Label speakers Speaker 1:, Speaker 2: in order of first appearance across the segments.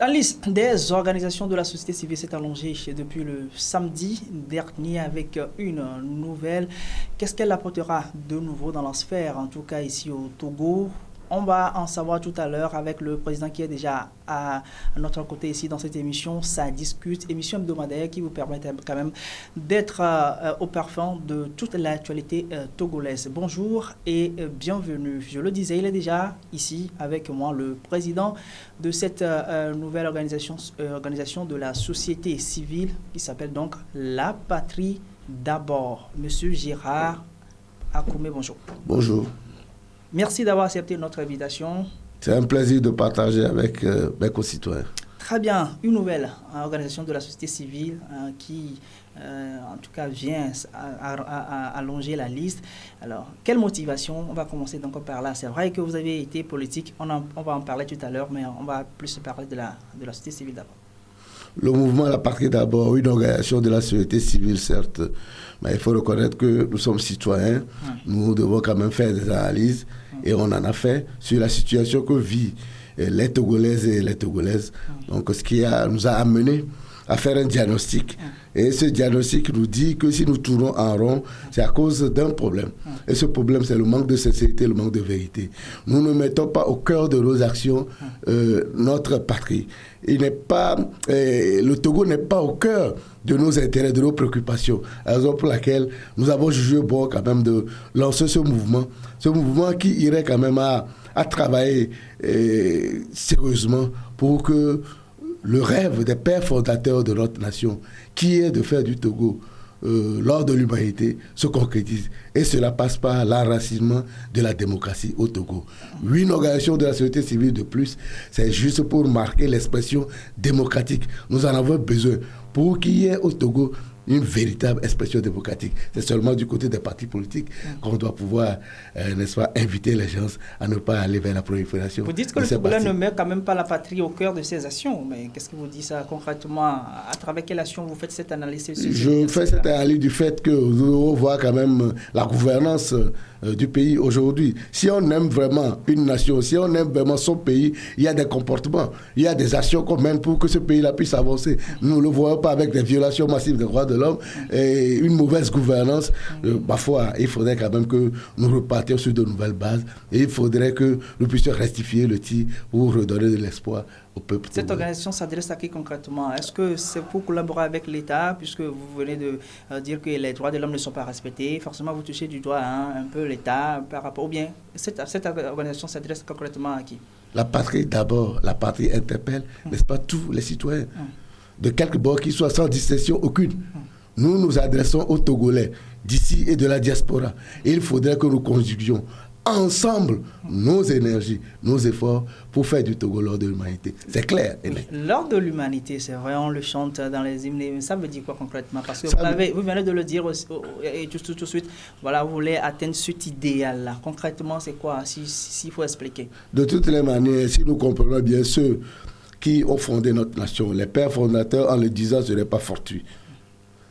Speaker 1: La liste des organisations de la société civile s'est allongée depuis le samedi dernier avec une nouvelle. Qu'est-ce qu'elle apportera de nouveau dans la sphère, en tout cas ici au Togo? On va en savoir tout à l'heure avec le président qui est déjà à notre côté ici dans cette émission. Ça discute, émission hebdomadaire qui vous permet quand même d'être au parfum de toute l'actualité togolaise. Bonjour et bienvenue. Je le disais, il est déjà ici avec moi le président de cette nouvelle organisation de la société civile qui s'appelle donc La Patrie d'abord. Monsieur Gérard Akoumé, bonjour.
Speaker 2: Bonjour.
Speaker 1: Merci d'avoir accepté notre invitation.
Speaker 2: C'est un plaisir de partager avec mes concitoyens.
Speaker 1: Très bien. Une nouvelle organisation de la société civile qui, en tout cas, vient à allonger la liste. Alors, quelle motivation? On va commencer donc par là. C'est vrai que vous avez été politique. On va en parler tout à l'heure, mais on va plus parler de la société civile d'abord.
Speaker 2: Le mouvement La Patrie d'abord, une organisation de la société civile, certes, mais il faut reconnaître que nous sommes citoyens. Nous devons quand même faire des analyses et on en a fait sur la situation que vivent les Togolaises et les Togolaises. Donc, ce qui nous a amené à faire un diagnostic. Et ce diagnostic nous dit que si nous tournons en rond, c'est à cause d'un problème. Et ce problème, c'est le manque de sincérité, le manque de vérité. Nous ne mettons pas au cœur de nos actions notre patrie. Le Togo n'est pas au cœur de nos intérêts, de nos préoccupations. Raison pour laquelle nous avons jugé bon quand même de lancer ce mouvement qui irait quand même à travailler sérieusement pour que le rêve des pères fondateurs de notre nation, qui est de faire du Togo l'or de l'humanité, se concrétise. Et cela passe par l'enracinement de la démocratie au Togo. Une organisation de la société civile de plus, c'est juste pour marquer l'expression démocratique. Nous en avons besoin pour qu'il y ait au Togo une véritable expression démocratique. C'est seulement du côté des partis politiques qu'on doit pouvoir, n'est-ce pas, inviter les gens à ne pas aller vers la prolifération.
Speaker 1: Vous dites que le Togolais ne met quand même pas la patrie au cœur de ses actions, mais qu'est-ce que vous dites ça concrètement? À travers quelle action vous faites cette analyse?
Speaker 2: Je fais cette analyse du fait que nous devons voir quand même la gouvernance du pays aujourd'hui. Si on aime vraiment une nation, si on aime vraiment son pays, il y a des comportements, il y a des actions qu'on mène pour que ce pays-là puisse avancer. Nous ne le voyons pas avec des violations massives des droits de l'homme et une mauvaise gouvernance. Parfois, il faudrait quand même que nous repartions sur de nouvelles bases et il faudrait que nous puissions rectifier le tir pour redonner de l'espoir au peuple.
Speaker 1: Cette organisation s'adresse à qui concrètement? Est-ce que c'est pour collaborer avec l'État, puisque vous venez de dire que les droits de l'homme ne sont pas respectés? Forcément, vous touchez du doigt un peu l'État par rapport... Ou bien, cette organisation s'adresse concrètement à qui? La patrie
Speaker 2: d'abord, la patrie interpelle, n'est-ce pas, tous les citoyens, de quelque bord qu'ils soient, sans distinction aucune. Nous nous adressons aux Togolais d'ici et de la diaspora. Et il faudrait que nous conjuguions ensemble nos énergies, nos efforts pour faire du Togo l'or de l'humanité. C'est clair.
Speaker 1: L'or de l'humanité, c'est vrai, on le chante dans les hymnes, mais ça veut dire quoi concrètement? Parce que vous venez de le dire et tout de suite, voilà, vous voulez atteindre cet idéal-là. Concrètement, c'est quoi, s'il faut expliquer?
Speaker 2: De toutes les manières, si nous comprenons bien ceux qui ont fondé notre nation, les pères fondateurs, en le disant, ce n'est pas fortuit.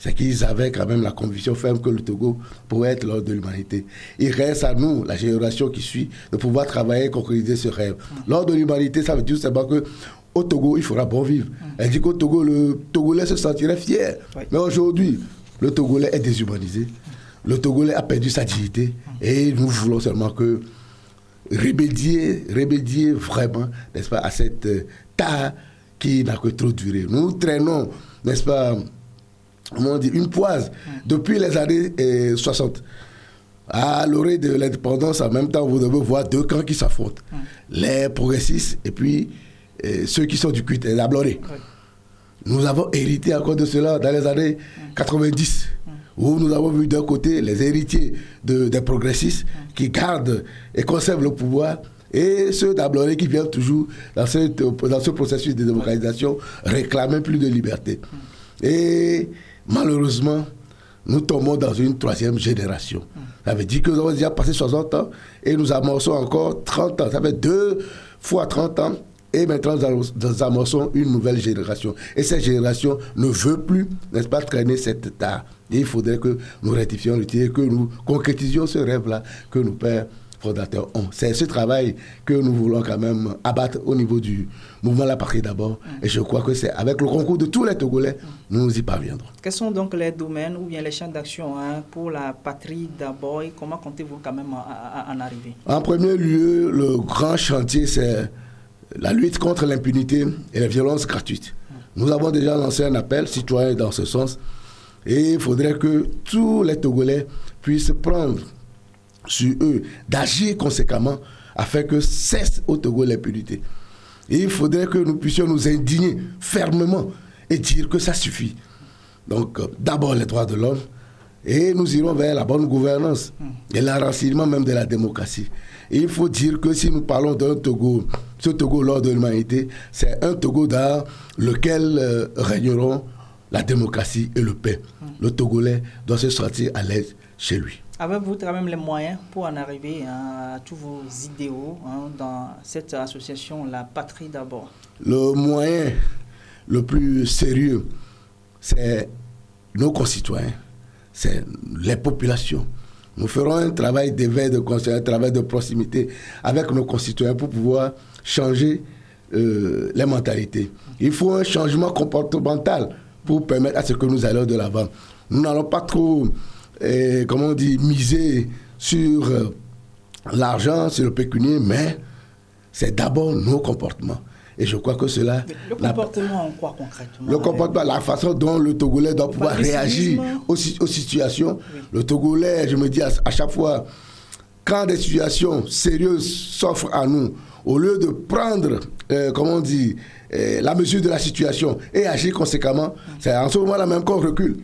Speaker 2: C'est qu'ils avaient quand même la conviction ferme que le Togo pourrait être l'or de l'humanité. Il reste à nous, la génération qui suit, de pouvoir travailler et concrétiser ce rêve. L'or de l'humanité, ça veut dire simplement qu'au Togo, il faudra bon vivre. Elle dit qu'au Togo, le Togolais se sentirait fier. Oui. Mais aujourd'hui, le Togolais est déshumanisé. Le Togolais a perdu sa dignité. Et nous voulons seulement que remédier vraiment, n'est-ce pas, à cette tare qui n'a que trop duré. Nous traînons, n'est-ce pas, on dit une poise depuis les années 60. À l'orée de l'indépendance, en même temps, vous devez voir deux camps qui s'affrontent. Les progressistes et puis ceux qui sont du culte, les ablorés. Nous avons hérité encore de cela dans les années 90, où nous avons vu d'un côté les héritiers des progressistes qui gardent et conservent le pouvoir, et ceux d'Abloré qui viennent toujours dans ce processus de démocratisation réclamer plus de liberté. Et malheureusement, nous tombons dans une troisième génération. Ça veut dire que nous avons déjà passé 60 ans et nous amorçons encore 30 ans. Ça fait 2 fois 30 ans et maintenant nous amorçons une nouvelle génération. Et cette génération ne veut plus, n'est-ce pas, traîner cette tare. Et il faudrait que nous rectifions le tir, que nous concrétisions ce rêve-là que nos pères fondateurs ont. C'est ce travail que nous voulons quand même abattre au niveau du mouvement La Patrie d'abord. Et je crois que c'est avec le concours de tous les Togolais, nous y parviendrons.
Speaker 1: Quels sont donc les domaines ou bien les champs d'action pour La Patrie d'abord et comment comptez-vous quand même en arriver? En
Speaker 2: premier lieu, le grand chantier, c'est la lutte contre l'impunité et les violences gratuites. Nous avons déjà lancé un appel citoyen dans ce sens et il faudrait que tous les Togolais puissent prendre sur eux d'agir conséquemment afin que cesse au Togo l'impunité. Et il faudrait que nous puissions nous indigner fermement et dire que ça suffit. Donc d'abord les droits de l'homme et nous irons vers la bonne gouvernance et l'enracinement même de la démocratie. Et il faut dire que si nous parlons d'un Togo, ce Togo lors de l'humanité, c'est un Togo dans lequel régneront la démocratie et le paix. Le Togolais doit se sentir à l'aise chez lui.
Speaker 1: Avez-vous quand même les moyens pour en arriver à tous vos idéaux dans cette association La Patrie d'abord?
Speaker 2: Le moyen le plus sérieux, c'est nos concitoyens, c'est les populations. Nous ferons un travail d'éveil de conscience, un travail de proximité avec nos concitoyens pour pouvoir changer les mentalités. Il faut un changement comportemental pour permettre à ce que nous allions de l'avant. Nous n'allons pas trop, miser sur l'argent, sur le pécunier, mais c'est d'abord nos comportements. Et je crois que cela...
Speaker 1: Le comportement en quoi concrètement?
Speaker 2: Le comportement, la façon dont le Togolais doit pouvoir réagir aux situations. Oui. Le Togolais, je me dis à chaque fois, quand des situations sérieuses s'offrent à nous, au lieu de prendre, la mesure de la situation et agir conséquemment, c'est en ce moment-là même qu'on recule.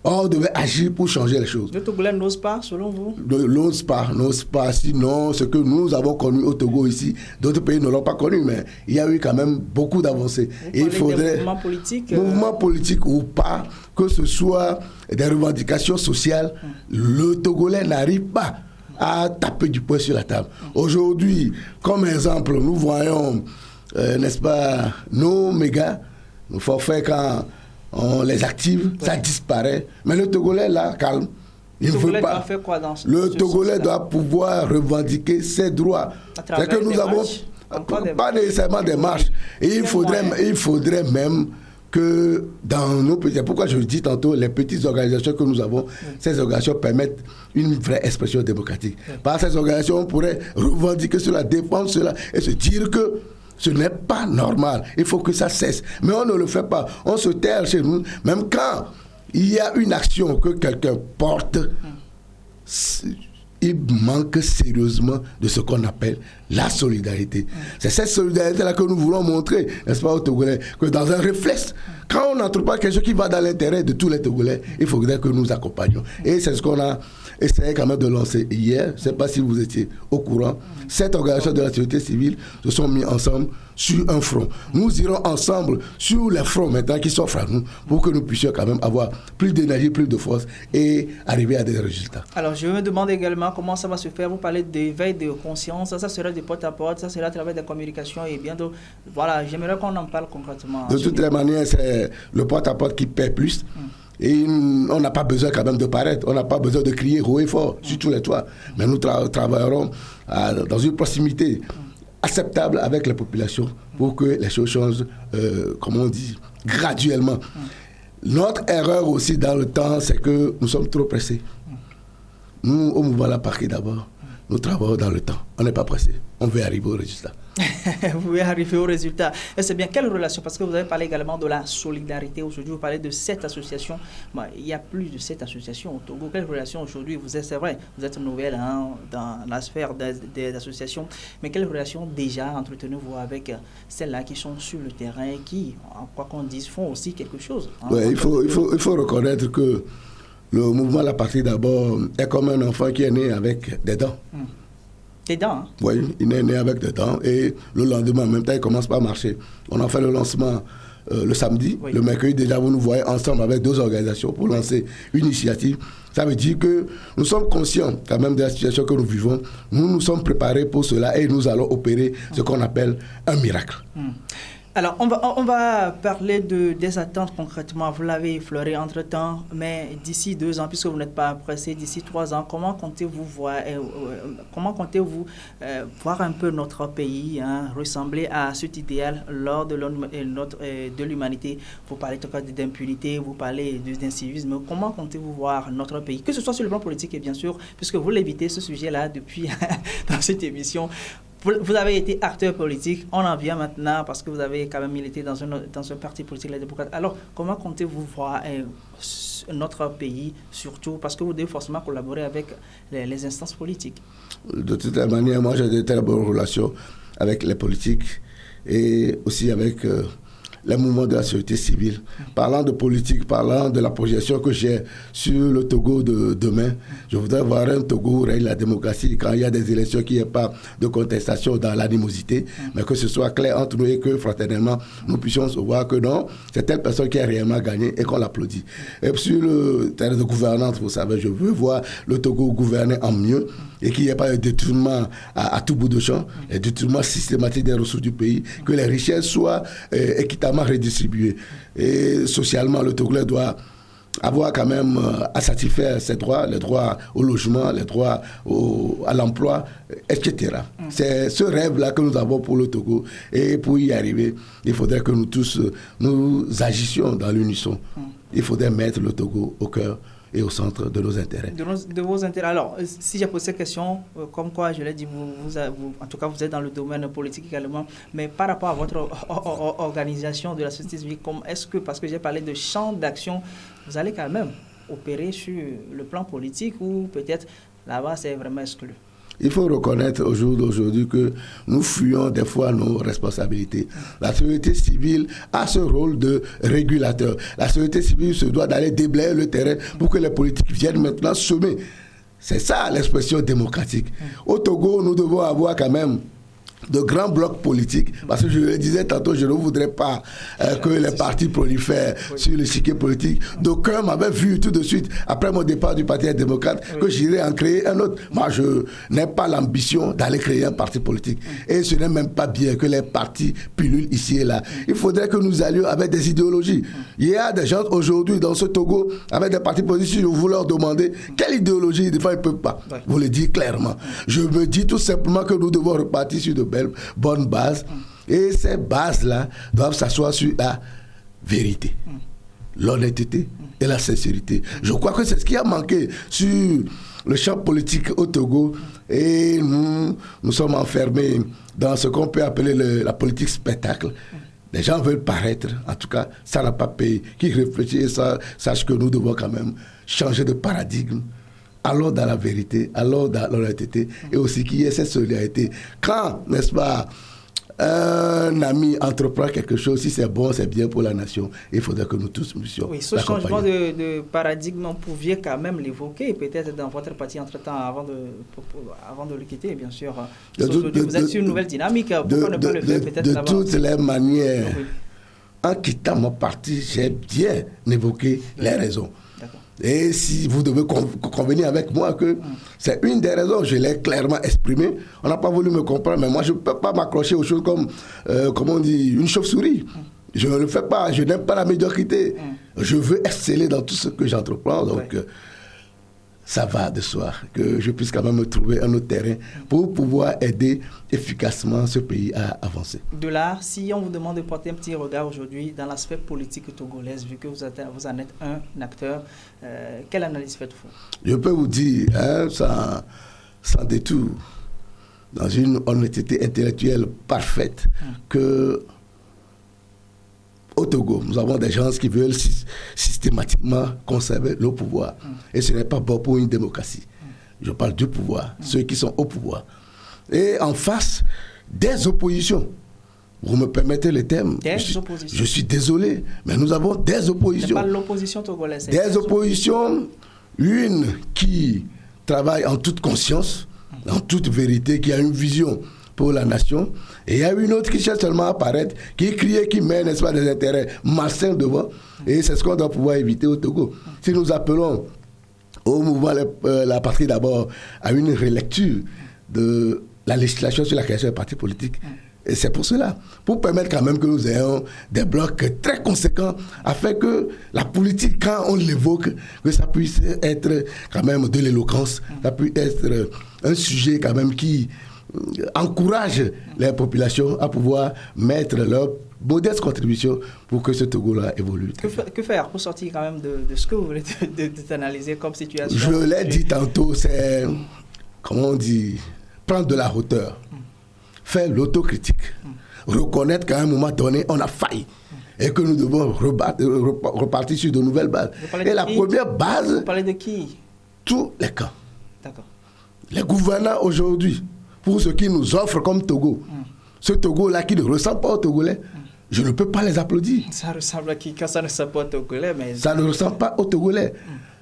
Speaker 2: On devait agir pour changer les choses.
Speaker 1: Le Togolais n'ose pas, selon vous?
Speaker 2: N'ose pas. Sinon, ce que nous avons connu au Togo ici, d'autres pays ne l'ont pas connu, mais il y a eu quand même beaucoup d'avancées.
Speaker 1: Et il faudrait des mouvements politiques,
Speaker 2: mouvements politiques ou pas, que ce soit des revendications sociales, le Togolais n'arrive pas à taper du poing sur la table. Aujourd'hui, comme exemple, nous voyons, n'est-ce pas, nos mégas, nos forfaits quand on les active, ça disparaît. Mais le Togolais, là, calme. Il ne veut pas. Le Togolais doit pouvoir revendiquer ses droits. C'est que nous avons pas nécessairement des marches. Et il faudrait même que dans nos petits... Pourquoi je dis tantôt, les petites organisations que nous avons, ces organisations permettent une vraie expression démocratique. Par ces organisations, on pourrait revendiquer cela, défendre cela et se dire que ce n'est pas normal. Il faut que ça cesse. Mais on ne le fait pas. On se terre chez nous. Même quand il y a une action que quelqu'un porte, il manque sérieusement de ce qu'on appelle la solidarité. C'est cette solidarité-là que nous voulons montrer, n'est-ce pas, aux Togolais, que dans un réflexe, quand on n'entre pas quelque chose qui va dans l'intérêt de tous les Togolais, il faudrait que nous accompagnions. Et c'est ce qu'on a essayé quand même de lancer hier. Je ne sais pas si vous étiez au courant. 7 organisations de la société civile se sont mis ensemble sur un front. Nous irons ensemble sur les fronts maintenant qui s'offrent à nous pour que nous puissions quand même avoir plus d'énergie, plus de force et arriver à des résultats.
Speaker 1: Alors, je me demande également comment ça va se faire. Vous parlez d'éveil de conscience. Ça sera du porte-à-porte, ça sera à travers des communications et bientôt. Voilà, j'aimerais qu'on en parle concrètement.
Speaker 2: De toutes les manières, c'est le porte-à-porte qui paie plus. Et on n'a pas besoin quand même de paraître, on n'a pas besoin de crier haut et fort sur tous les toits. Mais nous travaillerons dans une proximité acceptable avec les populations pour que les choses changent, graduellement. Notre erreur aussi dans le temps, c'est que nous sommes trop pressés. Nous, au mouvement La Patrie d'abord, nous travaillons dans le temps. On n'est pas pressés. On veut arriver au résultat.
Speaker 1: Vous pouvez arriver au résultat. Et c'est bien, quelle relation? Parce que vous avez parlé également de la solidarité. Aujourd'hui, vous parlez de 7 associations. Bon, il y a plus de 7 associations au Togo. Quelle relation aujourd'hui? C'est vrai, vous êtes nouvelle dans la sphère des associations. Mais quelle relation déjà entretenez-vous avec celles-là qui sont sur le terrain et qui, quoi qu'on dise, font aussi quelque chose?
Speaker 2: Il faut reconnaître que le mouvement La Patrie d'abord est comme un enfant qui est né avec des dents.
Speaker 1: Des dents?
Speaker 2: Oui, il est né avec des dents et le lendemain, en même temps, il commence pas à marcher. On a fait le lancement le samedi. Oui. Le mercredi, déjà, vous nous voyez ensemble avec 2 organisations pour lancer une initiative. Ça veut dire que nous sommes conscients quand même de la situation que nous vivons. Nous nous sommes préparés pour cela et nous allons opérer ce qu'on appelle un miracle.
Speaker 1: Alors, on va parler des attentes concrètement. Vous l'avez effleuré entre-temps, mais d'ici 2 ans, puisque vous n'êtes pas pressé, d'ici 3 ans, comment comptez-vous voir un peu notre pays ressembler à cet idéal lors de l'humanité? Vous parlez d'impunité, vous parlez d'incivisme. Comment comptez-vous voir notre pays, que ce soit sur le plan politique et bien sûr, puisque vous l'évitez ce sujet-là depuis dans cette émission. Vous avez été acteur politique, on en vient maintenant parce que vous avez quand même milité dans un parti politique, les démocrates. Alors, comment comptez-vous voir notre pays, surtout parce que vous devez forcément collaborer avec les instances politiques?
Speaker 2: De toute manière, moi j'ai de très bonnes relations avec les politiques et aussi avec les mouvements de la société civile. Parlant de politique, parlant de la projection que j'ai sur le Togo de demain, je voudrais voir un Togo où règne la démocratie quand il y a des élections, qu'il n'y ait pas de contestation dans l'animosité, mais que ce soit clair entre nous et que fraternellement nous puissions voir que non, c'est telle personne qui a réellement gagné et qu'on l'applaudit. Et sur le terrain de gouvernance, vous savez, je veux voir le Togo gouverner en mieux et qu'il n'y ait pas de détournement à tout bout de champ, et détournement systématique des ressources du pays, que les richesses soient équitablement redistribuées. Et socialement, le Togolais doit avoir quand même à satisfaire ses droits, les droits au logement, les droits à l'emploi, etc. C'est ce rêve-là que nous avons pour le Togo. Et pour y arriver, il faudrait que nous tous, nous agissions dans l'unisson. Il faudrait mettre le Togo au cœur et au centre de nos intérêts.
Speaker 1: De vos intérêts. Alors, si j'ai posé cette question, comme quoi, je l'ai dit, en tout cas, vous êtes dans le domaine politique également, mais par rapport à votre organisation de la société civile, est-ce que, parce que j'ai parlé de champ d'action, vous allez quand même opérer sur le plan politique ou peut-être là-bas, c'est vraiment exclu?
Speaker 2: Il faut reconnaître au jour d'aujourd'hui que nous fuyons des fois nos responsabilités. La société civile a ce rôle de régulateur. La société civile se doit d'aller déblayer le terrain pour que les politiques viennent maintenant semer. C'est ça l'expression démocratique. Au Togo, nous devons avoir quand même de grands blocs politiques, parce que je le disais tantôt, je ne voudrais pas que les partis prolifèrent sur l'échiquier politique. D'aucuns m'avaient vu tout de suite, après mon départ du Parti démocrate, que j'irais en créer un autre. Moi, je n'ai pas l'ambition d'aller créer un parti politique. Et ce n'est même pas bien que les partis pullulent ici et là. Il faudrait que nous allions avec des idéologies. Il y a des gens aujourd'hui dans ce Togo, avec des partis politiques, si vous leur demandez quelle idéologie ils défendent, ils ne peuvent pas. Vous le dites clairement. Je me dis tout simplement que nous devons repartir sur de belles, bonnes bases. Et ces bases-là doivent s'asseoir sur la vérité, l'honnêteté et la sincérité. Je crois que c'est ce qui a manqué sur le champ politique au Togo. Et nous sommes enfermés dans ce qu'on peut appeler la politique spectacle. Les gens veulent paraître, en tout cas, ça n'a pas payé. Qui réfléchit et sache que nous devons quand même changer de paradigme. Allons dans la vérité, allons dans l'honnêteté et aussi qu'il y ait cette solidarité. Quand, n'est-ce pas, un ami entreprend quelque chose, si c'est bon, c'est bien pour la nation, il faudrait que nous tous puissions
Speaker 1: ce changement de paradigme, vous pouviez quand même l'évoquer, peut-être dans votre parti entre-temps, avant de le quitter, bien sûr. Vous êtes sur une nouvelle dynamique, pourquoi ne pas le faire peut-être
Speaker 2: de toutes les manières, en quittant mon parti, j'ai bien évoqué les raisons. Et si vous devez convenir avec moi que c'est une des raisons, je l'ai clairement exprimé. On n'a pas voulu me comprendre, mais moi je ne peux pas m'accrocher aux choses comme, on dit, une chauve-souris. Je ne le fais pas, je n'aime pas la médiocrité. Je veux exceller dans tout ce que j'entreprends. Donc, ça va de soi que je puisse quand même me trouver un autre terrain pour pouvoir aider efficacement ce pays à avancer.
Speaker 1: De là, si on vous demande de porter un petit regard aujourd'hui dans l'aspect politique togolaise, vu que vous en êtes un acteur, quelle analyse faites-vous? Je
Speaker 2: peux vous dire, sans détour, dans une honnêteté intellectuelle parfaite, que au Togo, nous avons des gens qui veulent systématiquement conserver le pouvoir. Et ce n'est pas bon pour une démocratie. Je parle du pouvoir, ceux qui sont au pouvoir. Et en face, des oppositions. Vous me permettez le terme? Je suis désolé, mais nous avons des oppositions.
Speaker 1: Ce n'est pas l'opposition togolaise.
Speaker 2: Des oppositions, une qui travaille en toute conscience, en toute vérité, qui a une vision pour la nation, et il y a une autre qui cherche seulement à apparaître, qui crie et qui met, n'est-ce pas, des intérêts malsains devant, et c'est ce qu'on doit pouvoir éviter au Togo. Si nous appelons au mouvement La Patrie d'abord à une relecture de la législation sur la création des partis politiques, Et c'est pour cela, pour permettre quand même que nous ayons des blocs très conséquents, afin que la politique, quand on l'évoque, que ça puisse être quand même de l'éloquence, ça puisse être un sujet quand même qui encourage les populations à pouvoir mettre leur modeste contribution pour que ce Togo-là évolue.
Speaker 1: Que faire pour sortir quand même de ce que vous voulez d'analyser comme situation?
Speaker 2: Je l'ai dit tantôt, c'est, comment on dit, prendre de la hauteur, faire l'autocritique, reconnaître qu'à un moment donné, on a failli et que nous devons repartir sur de nouvelles bases. Et la première base...
Speaker 1: Vous parlez de qui?
Speaker 2: Tous les camps.
Speaker 1: D'accord. Les
Speaker 2: gouvernants aujourd'hui, pour ce qu'ils nous offrent comme Togo, ce Togo-là qui ne ressemble pas au Togolais, je ne peux pas les applaudir.
Speaker 1: Ça ressemble à qui quand ça ne ressemble pas au Togolais? Mais...
Speaker 2: Ça ne ressemble pas au Togolais.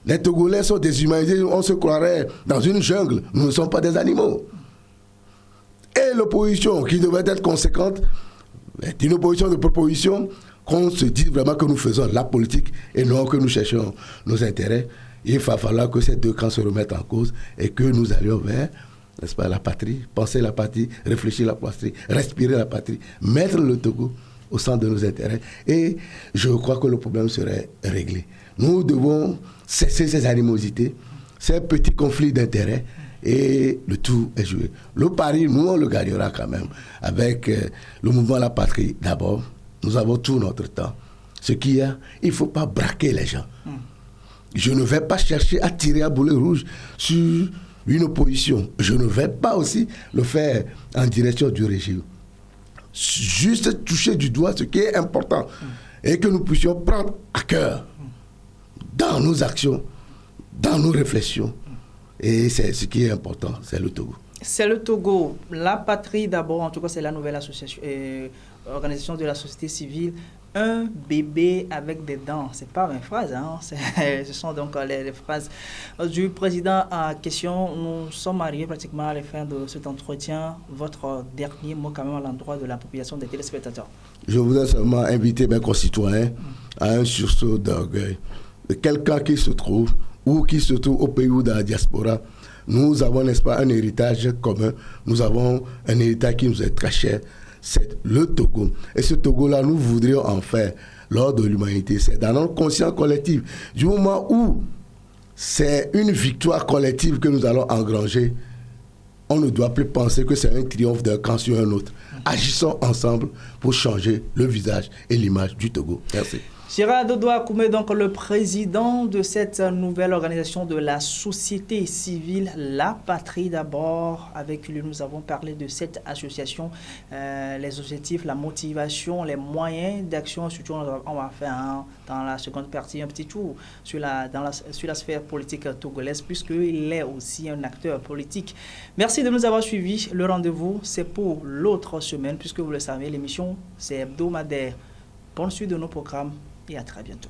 Speaker 2: Les Togolais sont déshumanisés, on se croirait dans une jungle. Nous ne sommes pas des animaux. Et l'opposition, qui devait être conséquente, est une opposition de proposition, qu'on se dise vraiment que nous faisons la politique et non que nous cherchons nos intérêts. Il va falloir que ces deux camps se remettent en cause et que nous allions vers, n'est-ce pas, la patrie, penser la patrie, réfléchir la patrie, respirer la patrie, mettre le Togo au centre de nos intérêts. Et je crois que le problème serait réglé. Nous devons cesser ces animosités, ces petits conflits d'intérêts, et le tout est joué. Le pari, nous, on le gagnera quand même. Avec le mouvement La Patrie, d'abord, nous avons tout notre temps. Ce qu'il y a, il ne faut pas braquer les gens. Je ne vais pas chercher à tirer à boulet rouge sur une opposition. Je ne vais pas aussi le faire en direction du régime. Juste toucher du doigt ce qui est important et que nous puissions prendre à cœur dans nos actions, dans nos réflexions. Et c'est ce qui est important, c'est le Togo.
Speaker 1: C'est le Togo. La Patrie d'abord, en tout cas c'est la nouvelle association, organisation de la société civile. Un bébé avec des dents, c'est pas mes phrases, hein? Ce sont donc les phrases du président en question. Nous sommes arrivés pratiquement à la fin de cet entretien. Votre dernier mot quand même à l'endroit de la population des téléspectateurs. Je
Speaker 2: voudrais seulement inviter mes concitoyens à un sursaut d'orgueil. Quelqu'un qui se trouve ou qui se trouve au pays ou dans la diaspora, nous avons, n'est-ce pas, un héritage commun. Nous avons un héritage qui nous est très cher. C'est le Togo. Et ce Togo-là, nous voudrions en faire l'ordre de l'humanité. C'est dans notre conscience collective. Du moment où c'est une victoire collective que nous allons engranger, on ne doit plus penser que c'est un triomphe d'un camp sur un autre. Agissons ensemble pour changer le visage et l'image du Togo. Merci.
Speaker 1: Gérard Dodoa Koumé, donc le président de cette nouvelle organisation de la société civile, La Patrie d'abord. Avec lui, nous avons parlé de cette association, les objectifs, la motivation, les moyens d'action. Surtout, on va faire dans la seconde partie un petit tour sur la sphère politique togolaise, puisqu'il est aussi un acteur politique. Merci de nous avoir suivis. Le rendez-vous, c'est pour l'autre semaine, puisque vous le savez, l'émission, c'est hebdomadaire. Bonne suite de nos programmes. Et à très bientôt.